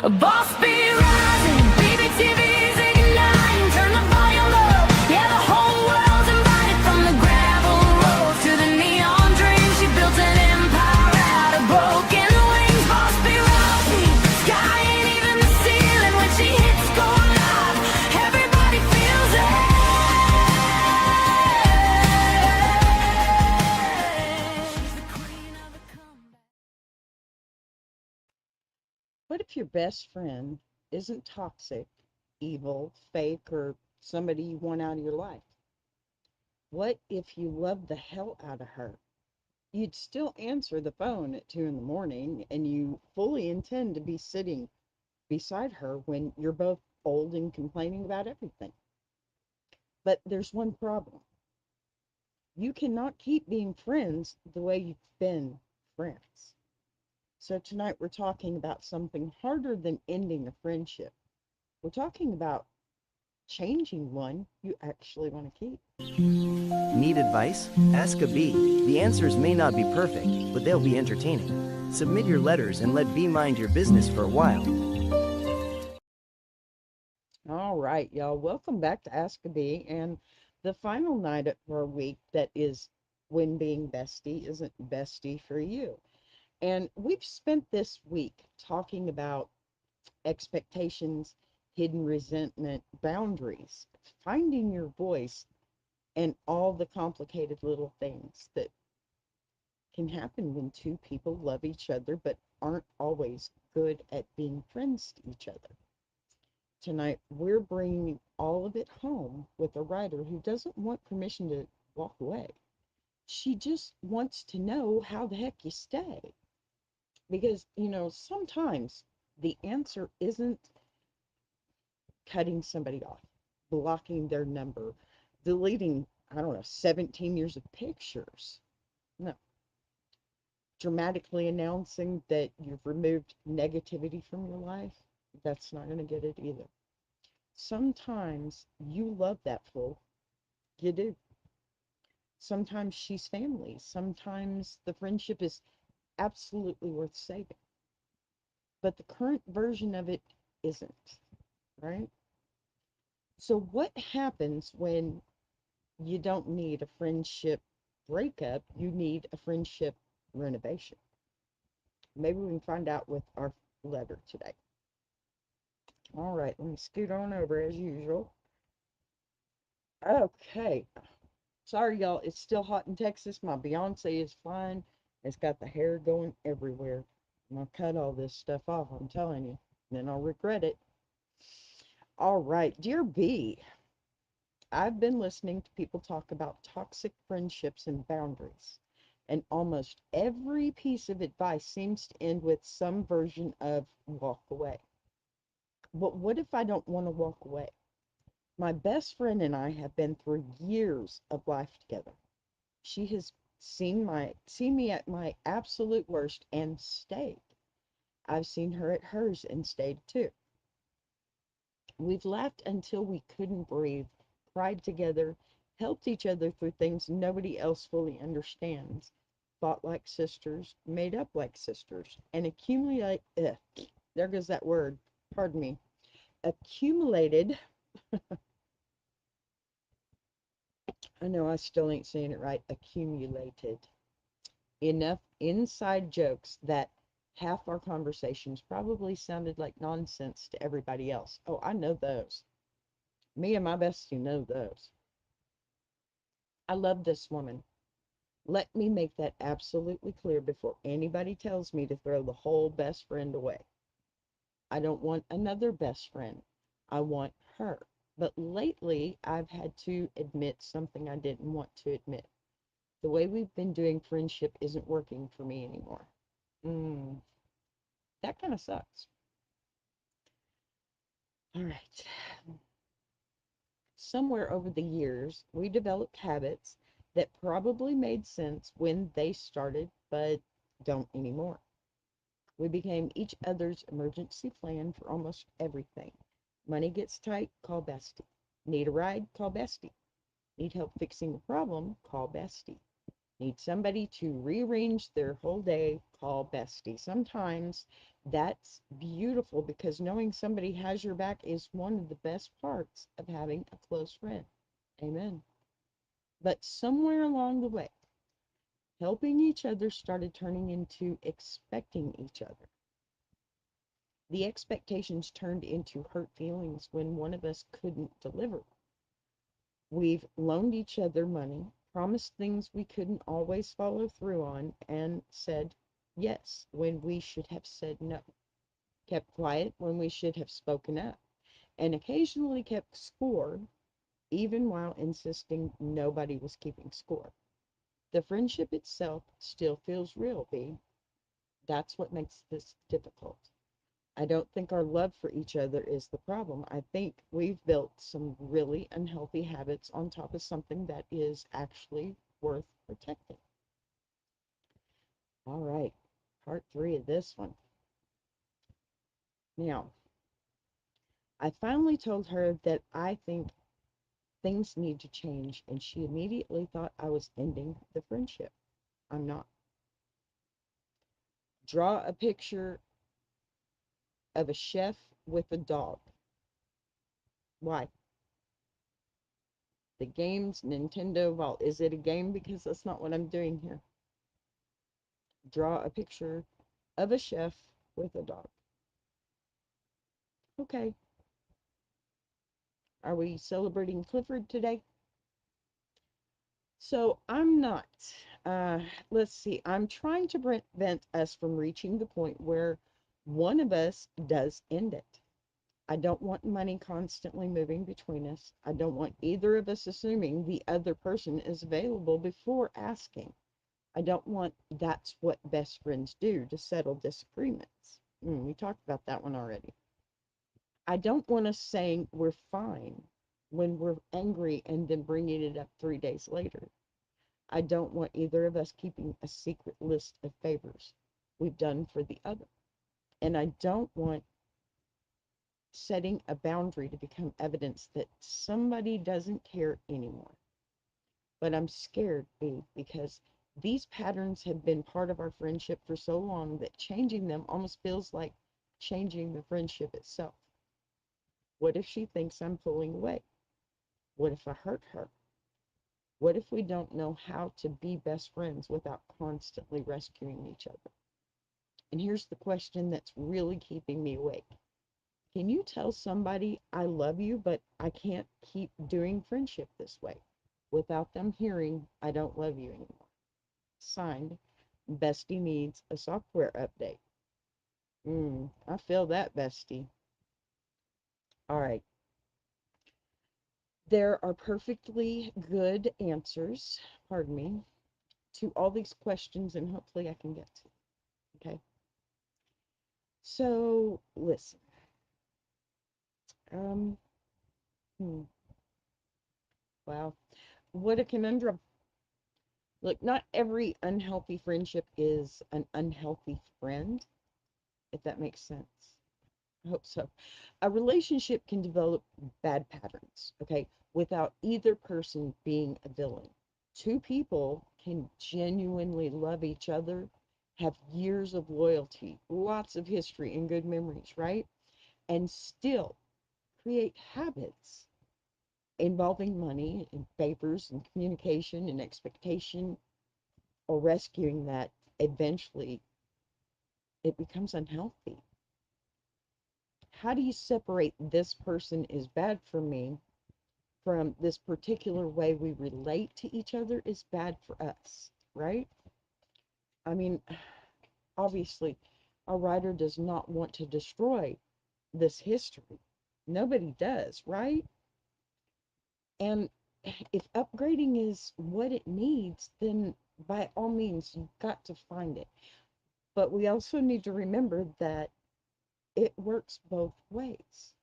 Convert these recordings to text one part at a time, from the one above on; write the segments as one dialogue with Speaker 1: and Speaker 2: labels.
Speaker 1: A boss be rising, baby TV's igniting. Turn the volume up, yeah, the whole world's invited. From the gravel road to the neon dream, she built an empire out of broken wings. Boss be rising, sky ain't even the ceiling. When she hits go live, everybody feels it. She's the queen of the comeback.
Speaker 2: What if your best friend isn't toxic, evil, fake, or somebody you want out of your life? What if you love the hell out of her? You'd still answer the phone at 2 in the morning and you fully intend to be sitting beside her when you're both old and complaining about everything. But there's one problem. You cannot keep being friends the way you've been friends. So tonight we're talking about something harder than ending a friendship. We're talking about changing one you actually want to keep.
Speaker 3: Need advice? Ask a bee. The answers may not be perfect, but they'll be entertaining. Submit your letters and let bee mind your business for a while.
Speaker 2: All right, y'all. Welcome back to Ask a Bee and the final night of our week that is when being bestie isn't bestie for you. And we've spent this week talking about expectations, hidden resentment, boundaries, finding your voice, and all the complicated little things that can happen when two people love each other but aren't always good at being friends to each other. Tonight, we're bringing all of it home with a writer who doesn't want permission to walk away. She just wants to know how the heck you stay. Because, sometimes the answer isn't cutting somebody off, blocking their number, deleting, I don't know, 17 years of pictures. No, dramatically announcing that you've removed negativity from your life. That's not going to get it either. Sometimes you love that fool. You do. Sometimes she's family. Sometimes the friendship is absolutely worth saving. But the current version of it isn't, right? So, what happens when you don't need a friendship breakup? You need a friendship renovation. Maybe we can find out with our letter today. All right, let me scoot on over as usual. Okay. Sorry, y'all. It's still hot in Texas. My Beyonce is flying. It's got the hair going everywhere. And I'll cut all this stuff off, I'm telling you. Then I'll regret it. All right, dear B, I've been listening to people talk about toxic friendships and boundaries. And almost every piece of advice seems to end with some version of walk away. But what if I don't want to walk away? My best friend and I have been through years of life together. She has seen me at my absolute worst and stayed. I've seen her at hers and stayed too. We've laughed until we couldn't breathe, cried together, helped each other through things nobody else fully understands, fought like sisters, made up like sisters, and there goes that word, pardon me, accumulated, I know I still ain't saying it right, accumulated enough inside jokes that half our conversations probably sounded like nonsense to everybody else. Oh, I know those. Me and my bestie know those. I love this woman. Let me make that absolutely clear before anybody tells me to throw the whole best friend away. I don't want another best friend. I want her. But lately, I've had to admit something I didn't want to admit. The way we've been doing friendship isn't working for me anymore. Mm, that kind of sucks. All right. Somewhere over the years, we developed habits that probably made sense when they started, but don't anymore. We became each other's emergency plan for almost everything. Money gets tight, call bestie. Need a ride, call bestie. Need help fixing a problem, call bestie. Need somebody to rearrange their whole day, call bestie. Sometimes that's beautiful because knowing somebody has your back is one of the best parts of having a close friend. Amen. But somewhere along the way, helping each other started turning into expecting each other. The expectations turned into hurt feelings when one of us couldn't deliver. We've loaned each other money, promised things we couldn't always follow through on, and said yes when we should have said no, kept quiet when we should have spoken up, and occasionally kept score, even while insisting nobody was keeping score. The friendship itself still feels real, B. That's what makes this difficult. I don't think our love for each other is the problem. I think we've built some really unhealthy habits on top of something that is actually worth protecting. All right, part three of this one. Now, I finally told her that I think things need to change, and she immediately thought I was ending the friendship. I'm not. Draw a picture of a chef with a dog. Why? The games, Nintendo, well, is it a game? Because that's not what I'm doing here. Draw a picture of a chef with a dog. Okay. Are we celebrating Clifford today? So I'm not. Let's see. I'm trying to prevent us from reaching the point where one of us does end it. I don't want money constantly moving between us. I don't want either of us assuming the other person is available before asking. I don't want that's what best friends do to settle disagreements. We talked about that one already. I don't want us saying we're fine when we're angry and then bringing it up 3 days later. I don't want either of us keeping a secret list of favors we've done for the other. And I don't want setting a boundary to become evidence that somebody doesn't care anymore. But I'm scared, B, because these patterns have been part of our friendship for so long that changing them almost feels like changing the friendship itself. What if she thinks I'm pulling away? What if I hurt her? What if we don't know how to be best friends without constantly rescuing each other? And here's the question that's really keeping me awake. Can you tell somebody I love you, but I can't keep doing friendship this way without them hearing I don't love you anymore? Signed, Bestie needs a software update. I feel that, Bestie. All right. There are perfectly good answers, pardon me, to all these questions, and hopefully I can get to them. Okay. So listen. Um, hmm, wow. What a conundrum. Look, not every unhealthy friendship is an unhealthy friend, if that makes sense. I hope so. A relationship can develop bad patterns, okay, without either person being a villain. Two people can genuinely love each other, have years of loyalty, lots of history, and good memories, right? And still create habits involving money and favors and communication and expectation or rescuing that. Eventually it becomes unhealthy. How do you separate this person is bad for me from this particular way we relate to each other is bad for us, right? I mean, obviously, a writer does not want to destroy this history. Nobody does, right? And if upgrading is what it needs, then by all means, you've got to find it. But we also need to remember that it works both ways.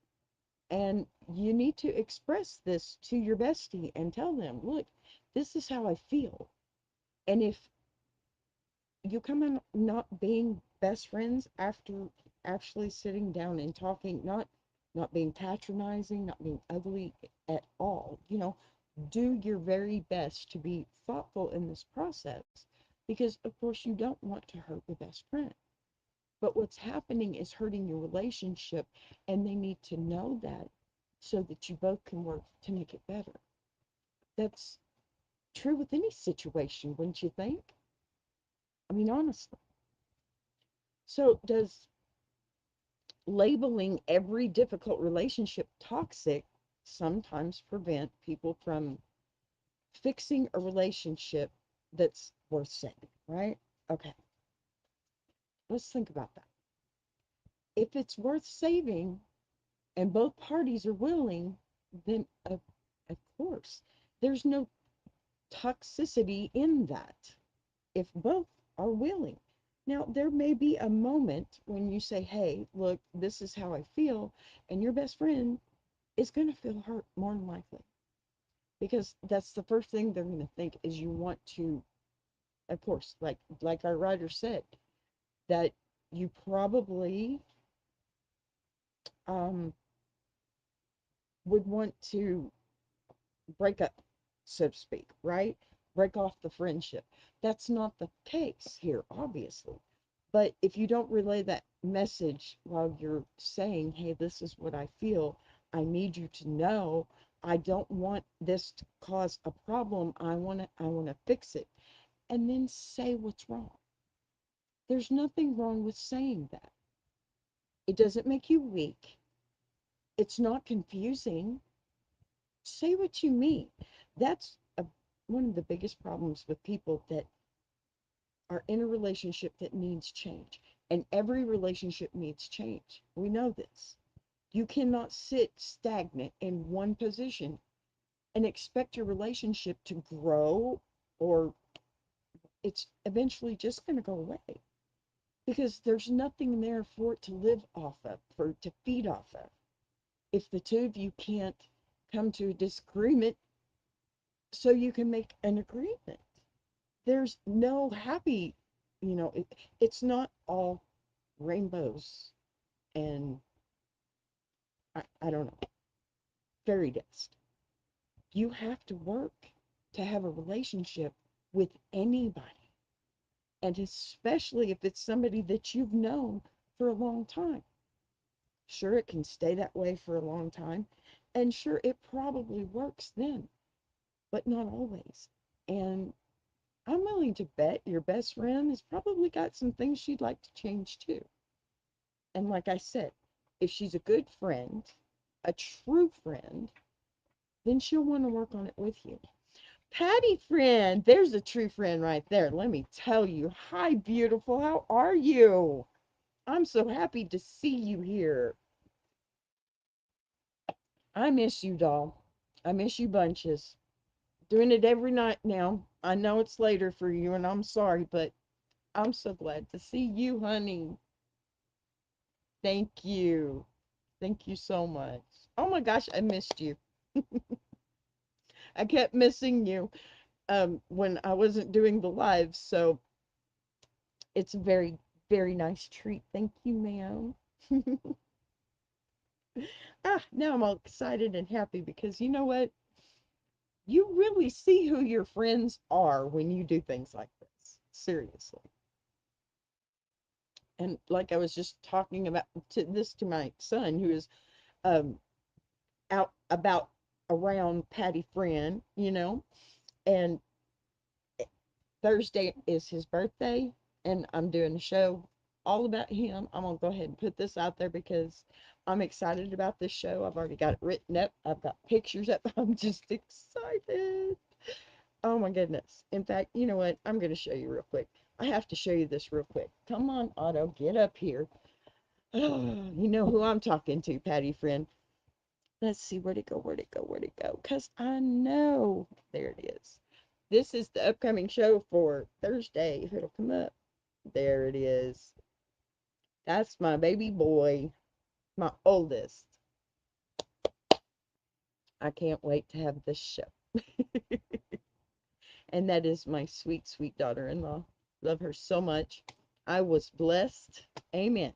Speaker 2: And you need to express this to your bestie and tell them, look, this is how I feel. And if you come in not being best friends after actually sitting down and talking, not being patronizing, not being ugly at all, do your very best to be thoughtful in this process because, of course, you don't want to hurt your best friend. But what's happening is hurting your relationship, and they need to know that so that you both can work to make it better. That's true with any situation, wouldn't you think? I mean, honestly. So, does labeling every difficult relationship toxic sometimes prevent people from fixing a relationship that's worth saving, right? Okay, let's think about that. If it's worth saving and both parties are willing, then of course, there's no toxicity in that if both are willing. Now, there may be a moment when you say, hey, look, this is how I feel, and your best friend is going to feel hurt more than likely because that's the first thing they're going to think is you want to, of course, like our writer said, that you probably um, would want to break up, so to speak, right? Break off the friendship. That's not the case here, obviously. But if you don't relay that message while you're saying, hey, this is what I feel, I need you to know I don't want this to cause a problem. I want to fix it. And then say what's wrong. There's nothing wrong with saying that. It doesn't make you weak. It's not confusing. Say what you mean. That's one of the biggest problems with people that are in a relationship that needs change. And every relationship needs change. We know this. You cannot sit stagnant in one position and expect your relationship to grow, or it's eventually just going to go away because there's nothing there for it to live off of, for it to feed off of. If the two of you can't come to a disagreement so you can make an agreement, there's no happy, it's not all rainbows and I don't know, fairy dust. You have to work to have a relationship with anybody, and especially if it's somebody that you've known for a long time. Sure, it can stay that way for a long time, and sure, it probably works then, but not always. And I'm willing to bet your best friend has probably got some things she'd like to change too. And like I said, if she's a good friend, a true friend, then she'll want to work on it with you. Patty friend, there's a true friend right there. Let me tell you. Hi, beautiful. How are you? I'm so happy to see you here. I miss you, doll. I miss you bunches. Doing it every night now. I know it's later for you, and I'm sorry, but I'm so glad to see you, honey. Thank you. Thank you so much. Oh my gosh, I missed you. I kept missing you when I wasn't doing the live, so it's a very, very nice treat. Thank you, ma'am. Now I'm all excited and happy because you know what? You really see who your friends are when you do things like this. Seriously. And like I was just talking about to my son who is um out about around Patty Friend, and Thursday is his birthday, and I'm doing a show all about him. I'm gonna go ahead and put this out there because I'm excited about this show. I've already got it written up. I've got pictures up. I'm just excited. Oh my goodness. In fact, you know what? I'm gonna show you real quick. I have to show you this real quick. Come on, Otto, get up here. Oh, you know who I'm talking to, Patty Friend. Let's see, where'd it go? Where'd it go? Where'd it go? Because I know. There it is. This is the upcoming show for Thursday, if it'll come up. There it is. That's my baby boy, my oldest. I can't wait to have this show. And that is my sweet, sweet daughter-in-law. Love her so much. I was blessed. Amen.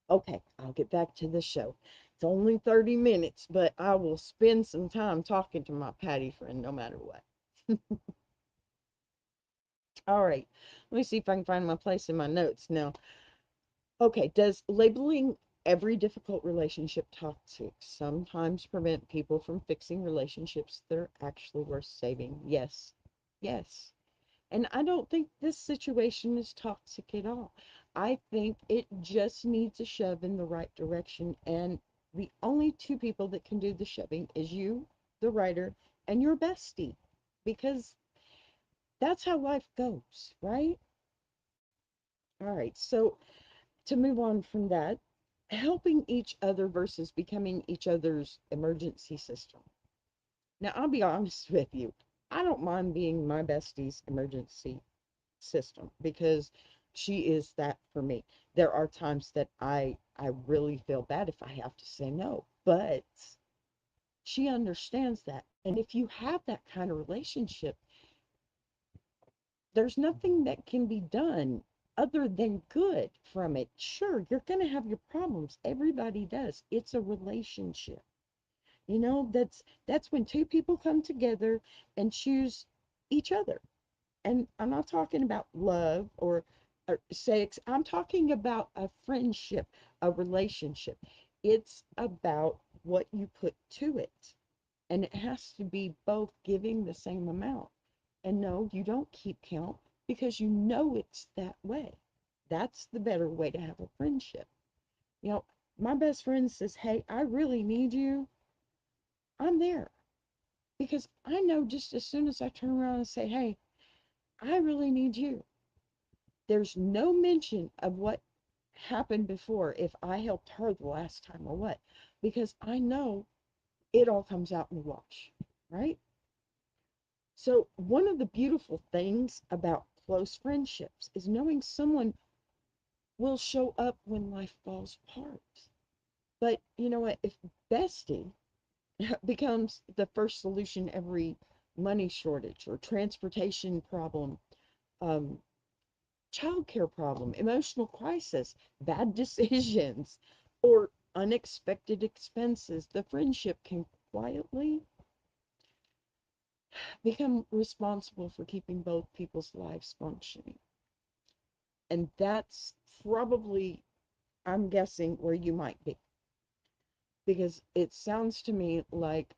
Speaker 2: Okay, I'll get back to the show. It's only 30 minutes, but I will spend some time talking to my Patty friend no matter what. All right. Let me see if I can find my place in my notes now. Okay. Does labeling every difficult relationship toxic sometimes prevent people from fixing relationships that are actually worth saving? Yes. Yes. And I don't think this situation is toxic at all. I think it just needs a shove in the right direction. And the only two people that can do the shoving is you, the writer, and your bestie. Because that's how life goes, right? All right. So to move on from that, helping each other versus becoming each other's emergency system. Now, I'll be honest with you. I don't mind being my bestie's emergency system because she is that for me. There are times that I really feel bad if I have to say no, but she understands that. And if you have that kind of relationship, there's nothing that can be done other than good from it. Sure, you're going to have your problems. Everybody does. It's a relationship. You know, that's when two people come together and choose each other. And I'm not talking about love or sex. I'm talking about a friendship, a relationship. It's about what you put to it. And it has to be both giving the same amount. And no, you don't keep count because you know it's that way. That's the better way to have a friendship. You know, my best friend says, "Hey, I really need you." I'm there because I know just as soon as I turn around and say, "Hey, I really need you," there's no mention of what happened before if I helped her the last time or what, because I know it all comes out in the wash, right? So, one of the beautiful things about close friendships is knowing someone will show up when life falls apart. But you know what? If bestie becomes the first solution every money shortage or transportation problem, um, childcare problem, emotional crisis, bad decisions, or unexpected expenses, the friendship can quietly become responsible for keeping both people's lives functioning. And that's probably, I'm guessing, where you might be. Because it sounds to me like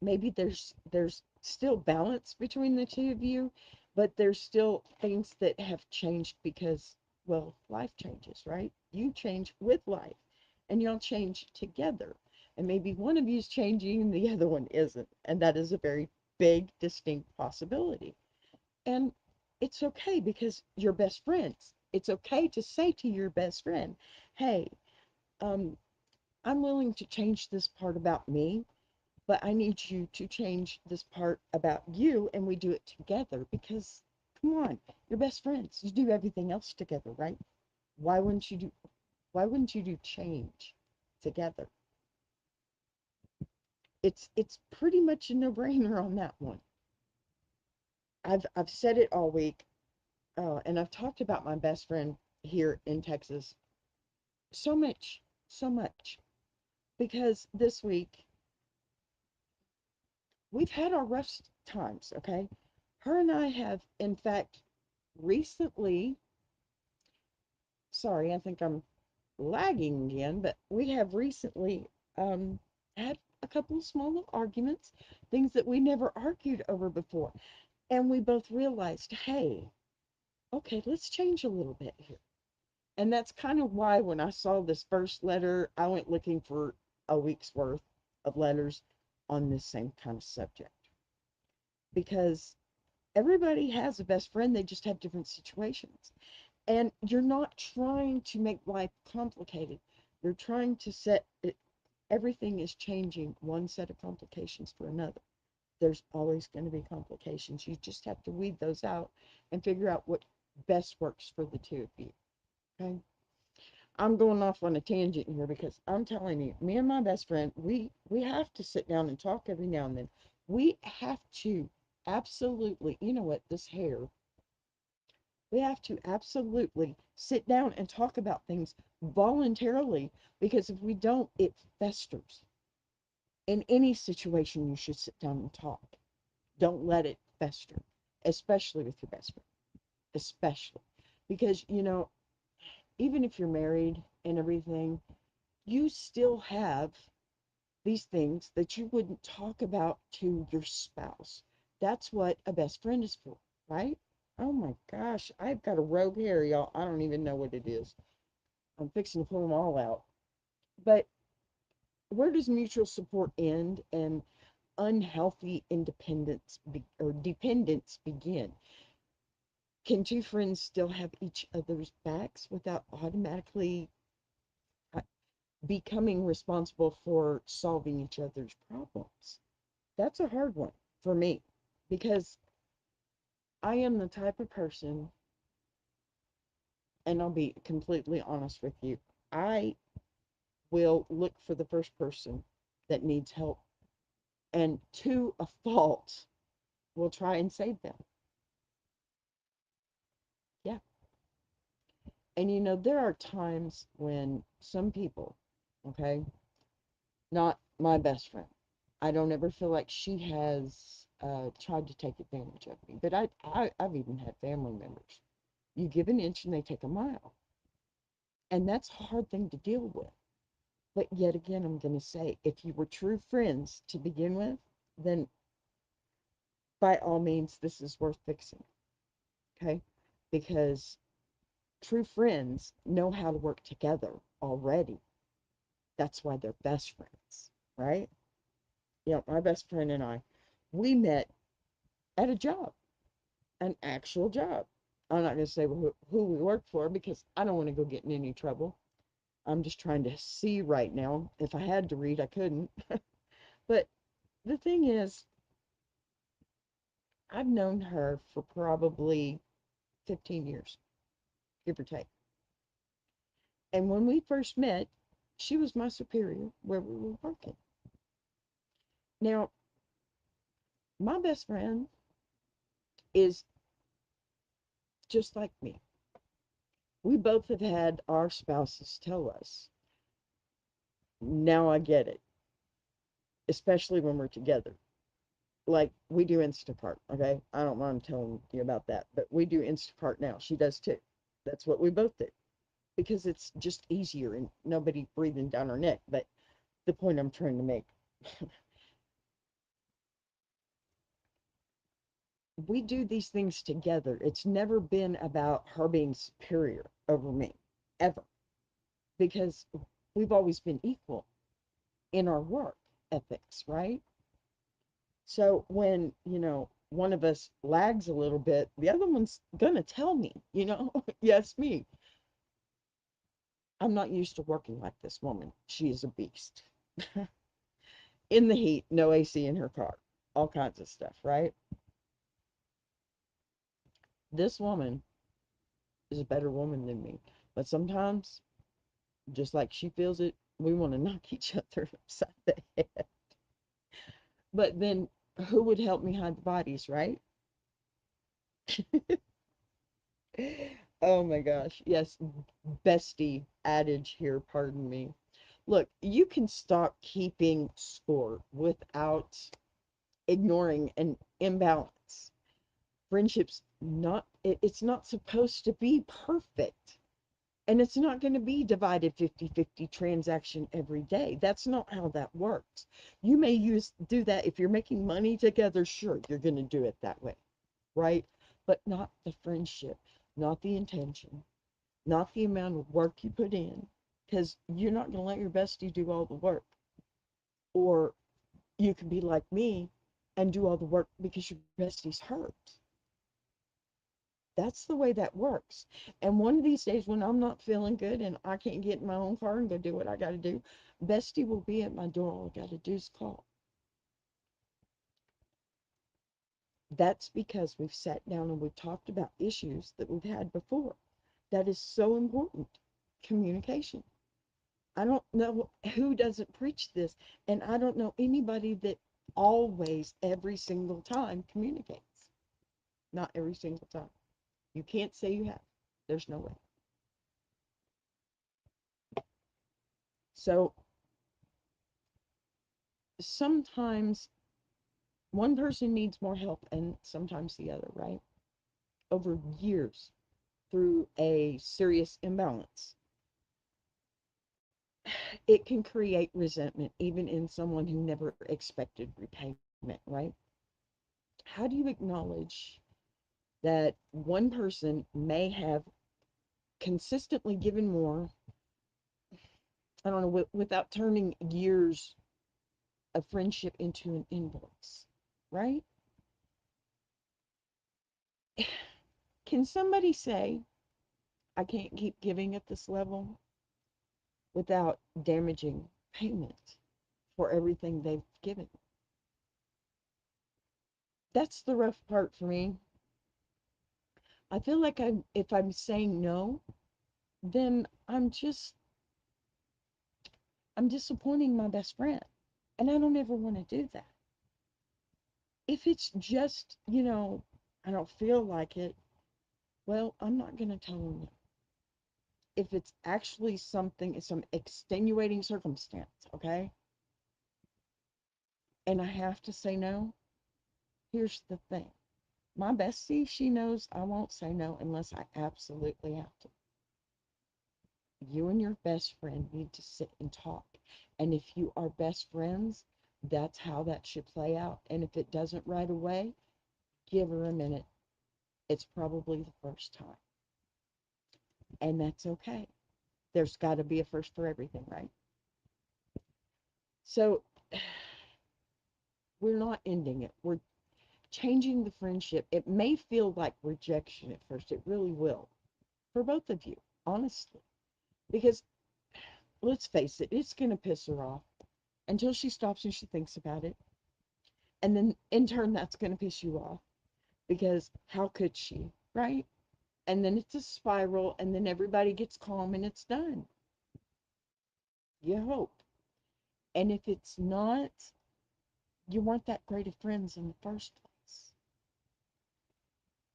Speaker 2: maybe there's still balance between the two of you, but there's still things that have changed because, well, life changes, right? You change with life and you'll change together. And maybe one of you is changing and the other one isn't. And that is a very big, distinct possibility. And it's okay because you're best friends. It's okay to say to your best friend, "Hey, um, I'm willing to change this part about me, but I need you to change this part about you, and we do it together." Because, come on, you're best friends. You do everything else together, right? Why wouldn't you do why wouldn't you do change together? It's pretty much a no-brainer on that one. I've said it all week, and I've talked about my best friend here in Texas so much, so much, because this week we've had our rough times, okay? Her and I have, in fact, recently, sorry, I think I'm lagging again, but we have recently had a couple of small little arguments, things that we never argued over before. And we both realized, hey, okay, let's change a little bit here. And that's kind of why when I saw this first letter, I went looking for a week's worth of letters on this same kind of subject. Because everybody has a best friend, they just have different situations. And you're not trying to make life complicated. You're trying to set it, everything is changing one set of complications for another. There's always going to be complications. You just have to weed those out and figure out what best works for the two of you. Okay. I'm going off on a tangent here because I'm telling you, me and my best friend, we have to sit down and talk every now and then. We have to absolutely, you know what, this hair We have to absolutely sit down and talk about things voluntarily, because if we don't, it festers. In any situation, you should sit down and talk. Don't let it fester, especially with your best friend, especially because, even if you're married and everything, you still have these things that you wouldn't talk about to your spouse. That's what a best friend is for, right? Oh my gosh, I've got a rogue hair, y'all. I don't even know what it is. I'm fixing to pull them all out. But where does mutual support end and unhealthy or dependence begin? Can two friends still have each other's backs without automatically uh, becoming responsible for solving each other's problems? That's a hard one for me, because I am the type of person, and I'll be completely honest with you, I will look for the first person that needs help, and to a fault will try and save them. Yeah. And there are times when some people, okay, not my best friend, I don't ever feel like she has tried to take advantage of me. But I've even had family members. You give an inch and they take a mile. And that's a hard thing to deal with. But yet again, I'm going to say, if you were true friends to begin with, then by all means, this is worth fixing. Okay? Because true friends know how to work together already. That's why they're best friends, right? My best friend and I, we met at a job, an actual job. I'm not going to say who we worked for, because I don't want to go get in any trouble. I'm just trying to see right now. If I had to read, I couldn't. But the thing is, I've known her for probably 15 years, give or take. And when we first met, she was my superior where we were working. Now, my best friend is just like me. We both have had our spouses tell us, now I get it, especially when we're together. Like, we do Instacart, okay? I don't mind telling you about that, but we do Instacart now. She does too. That's what we both do, because it's just easier and nobody breathing down our neck. But the point I'm trying to make, we do these things together. It's never been about her being superior over me, ever, because we've always been equal in our work ethics, right? So when, one of us lags a little bit, the other one's gonna tell me, yes, me. I'm not used to working like this woman. She is a beast. In the heat, no AC in her car, all kinds of stuff, right? This woman is a better woman than me. But sometimes, just like she feels it, we want to knock each other upside the head. But then who would help me hide the bodies, right? Oh my gosh. Yes, bestie adage here, pardon me. Look, you can stop keeping score without ignoring an imbalance. Friendships it's not supposed to be perfect. And it's not going to be divided 50-50 transaction every day. That's not how that works. You may do that if you're making money together, sure, you're going to do it that way, right? But not the friendship, not the intention, not the amount of work you put in, because you're not going to let your bestie do all the work. Or you can be like me and do all the work because your bestie's hurt. That's the way that works. And one of these days when I'm not feeling good and I can't get in my own car and go do what I got to do, bestie will be at my door. All I got to do is call. That's because we've sat down and we've talked about issues that we've had before. That is so important. Communication. I don't know who doesn't preach this, and I don't know anybody that always, every single time communicates. Not every single time. You can't say you have. There's no way. So sometimes one person needs more help and sometimes the other, right? Over years through a serious imbalance, it can create resentment even in someone who never expected repayment, right? How do you acknowledge that one person may have consistently given more, I don't know, without turning years of friendship into an invoice, right? Can somebody say, I can't keep giving at this level without damaging payment for everything they've given? That's the rough part for me. I feel like if I'm saying no, then I'm disappointing my best friend. And I don't ever want to do that. If it's just, I don't feel like it, well, I'm not going to tell them no. If it's actually something, some extenuating circumstance, okay, and I have to say no, here's the thing. My bestie, she knows I won't say no unless I absolutely have to. You and your best friend need to sit and talk. And if you are best friends, that's how that should play out. And if it doesn't right away, give her a minute. It's probably the first time. And that's okay. There's got to be a first for everything, right? So we're not ending it. We're changing the friendship. It may feel like rejection at first. It really will. For both of you, honestly. Because let's face it, it's going to piss her off until she stops and she thinks about it. And then in turn, that's going to piss you off because how could she, right? And then it's a spiral, and then everybody gets calm and it's done. You hope. And if it's not, you weren't that great of friends in the first place.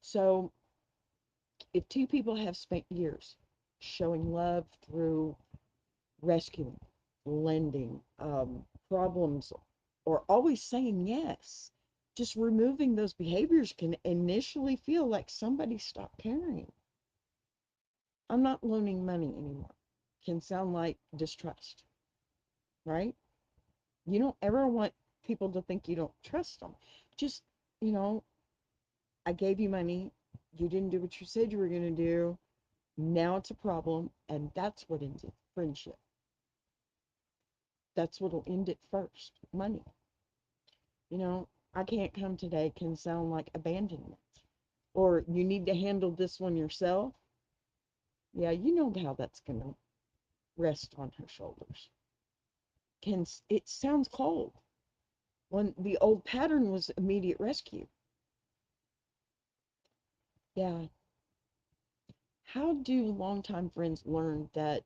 Speaker 2: So if two people have spent years showing love through rescuing, lending, problems, or always saying yes, just removing those behaviors can initially feel like somebody stopped caring. I'm not loaning money anymore. Can sound like distrust, right? You don't ever want people to think you don't trust them. Just, you know, I gave you money. You didn't do what you said you were going to do. Now it's a problem. And that's what ends it friendship. That's what'll end it first money. I can't come today can sound like abandonment. Or you need to handle this one yourself. Yeah, you know how that's going to rest on her shoulders. It sounds cold when the old pattern was immediate rescue. Yeah. How do longtime friends learn that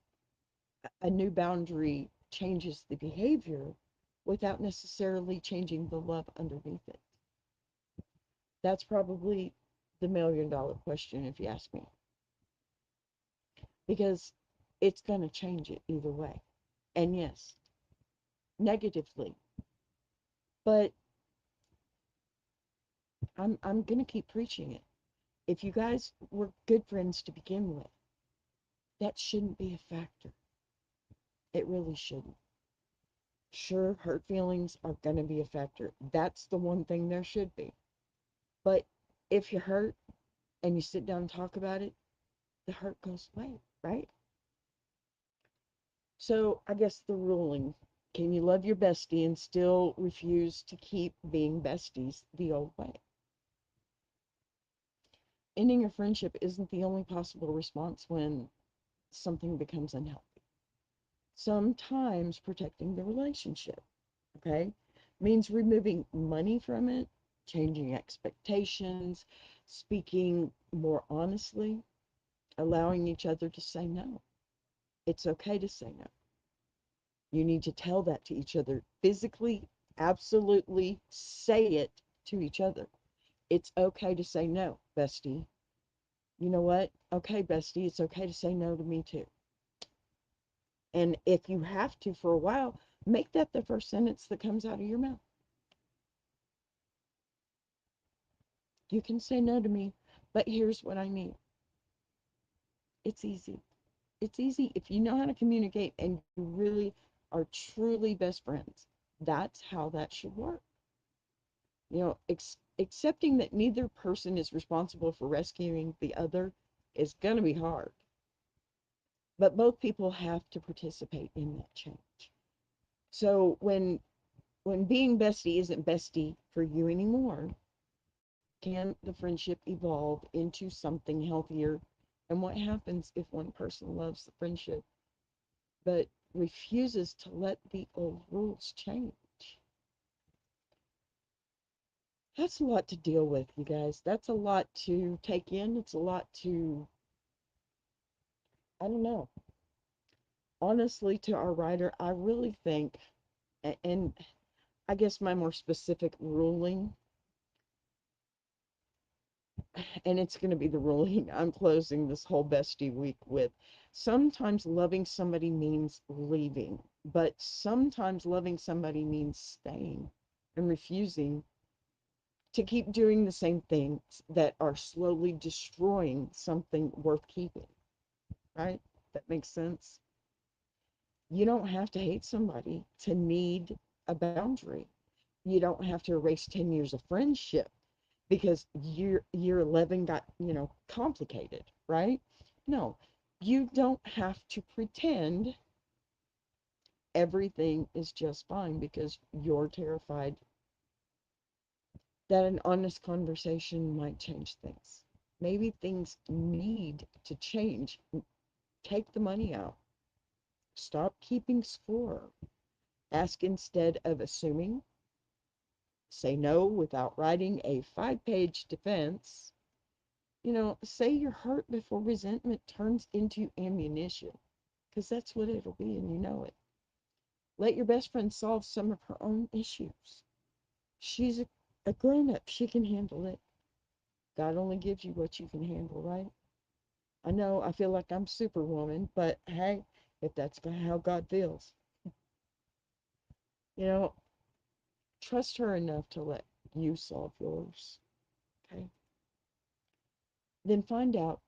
Speaker 2: a new boundary changes the behavior without necessarily changing the love underneath it? That's probably the $1 million question, if you ask me, because it's going to change it either way. And yes, negatively. But I'm going to keep preaching it. If you guys were good friends to begin with, that shouldn't be a factor. It really shouldn't. Sure, hurt feelings are going to be a factor. That's the one thing there should be. But if you're hurt and you sit down and talk about it, the hurt goes away, right? So I guess the ruling, can you love your bestie and still refuse to keep being besties the old way? Ending a friendship isn't the only possible response when something becomes unhealthy. Sometimes protecting the relationship, okay, means removing money from it, changing expectations, speaking more honestly, allowing each other to say no. It's okay to say no. You need to tell that to each other physically, absolutely say it to each other. It's okay to say no, bestie. You know what? Okay, bestie, it's okay to say no to me too. And if you have to for a while, make that the first sentence that comes out of your mouth. You can say no to me, but here's what I need. It's easy. It's easy if you know how to communicate and you really are truly best friends. That's how that should work. Accepting that neither person is responsible for rescuing the other is going to be hard. But both people have to participate in that change. So when being bestie isn't bestie for you anymore, can the friendship evolve into something healthier? And what happens if one person loves the friendship but refuses to let the old rules change? That's a lot to deal with, you guys. That's a lot to take in. It's a lot to, I don't know. Honestly, to our writer, I really think, and I guess my more specific ruling, and it's going to be the ruling I'm closing this whole bestie week with. Sometimes loving somebody means leaving, but sometimes loving somebody means staying and refusing to keep doing the same things that are slowly destroying something worth keeping, right? That makes sense. You don't have to hate somebody to need a boundary. You don't have to erase 10 years of friendship because year 11 got, complicated, right? No, you don't have to pretend everything is just fine because you're terrified that an honest conversation might change things. Maybe things need to change. Take the money out. Stop keeping score. Ask instead of assuming. Say no without writing a 5-page defense. Say you're hurt before resentment turns into ammunition, because that's what it'll be, and you know it. Let your best friend solve some of her own issues. She's a grown up. She can handle it. God only gives you what you can handle, right? I know I feel like I'm Superwoman, but hey, if that's how God feels, you know, trust her enough to let you solve yours. Okay. Then find out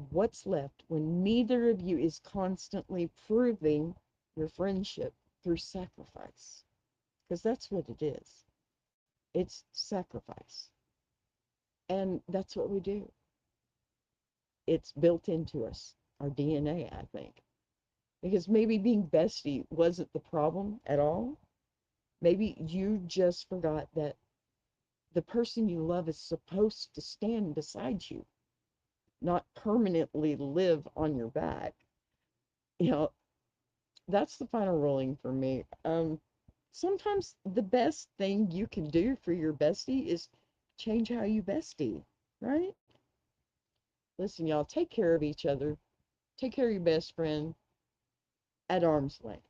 Speaker 2: what's left when neither of you is constantly proving your friendship through sacrifice. Because that's what it is. It's sacrifice. And that's what we do. It's built into us, our DNA, I think. Because maybe being bestie wasn't the problem at all. Maybe you just forgot that the person you love is supposed to stand beside you, not permanently live on your back. You know, that's the final ruling for me. Sometimes the best thing you can do for your bestie is change how you bestie, right? Listen, y'all, take care of each other. Take care of your best friend at arm's length.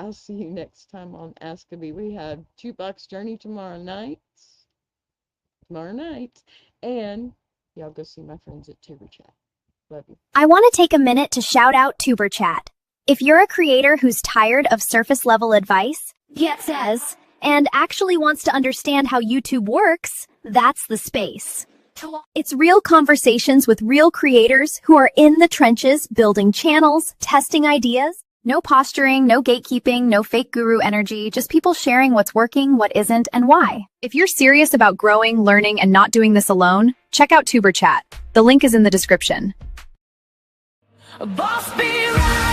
Speaker 2: I'll see you next time on Ask a Bee. We have Jukebox Journey tomorrow night. And y'all go see my friends at Tuber Chat. Love you.
Speaker 4: I want to take a minute to shout out TuberChat. If you're a creator who's tired of surface level advice, says, and actually wants to understand how YouTube works, that's the space. It's real conversations with real creators who are in the trenches building channels, testing ideas. No posturing, no gatekeeping, no fake guru energy, just people sharing what's working, what isn't, and why. If you're serious about growing, learning, and not doing this alone, check out TuberChat. The link is in the description.
Speaker 1: Boss be right.